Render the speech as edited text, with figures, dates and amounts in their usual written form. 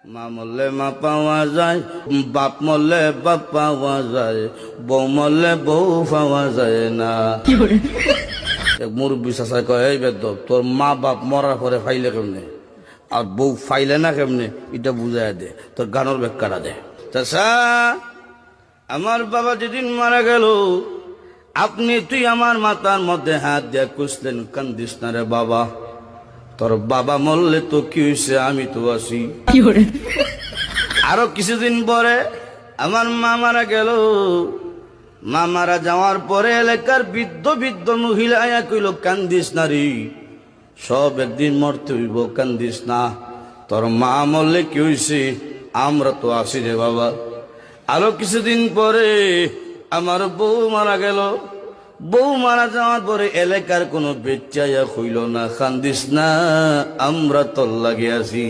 মা মরলে মা পাওয়া যায়, বাপ মরলে বাপ পাওয়া যায়, বউ মরলে বউ পাওয়া যায় না। এক মুরব্বী চাচাই কয়, এই বেদব, তোর মা বাপ মরার পরে ফাইলে কেমনে আর বউ ফাইলে না কেমনে, এটা বুঝাই দে, তোর গানোর ব্যাখ্যাটা দে। চাচা, আমার বাবা যেদিন মারা গেল, তুই আমার মাথার মধ্যে হাত দিয়ে কুসলেন, কান্দিস না রে বাবা, তোর বাবা মরলে তো কি হয়েছে, আমি তো আছি। আরো কিছুদিন পরে আমার মা মারা গেল। মা মারা যাওয়ার পরে এলাকার বৃদ্ধ বৃদ্ধ মহিলা আয়া কইল, কান্দিস না রে, সব একদিন মরতে হইব, কান্দিস না, তোর মা মরলে কি হয়েছে, আমরা তো আছি রে বাবা। আরো কিছুদিন পরে আমার বউ মারা গেল। বউ মারা যাওয়ার পরে এলাকার কোনো বেচ্চাইয়া হইল না, কান্দিস না, আমরা তোর লাগে আছি।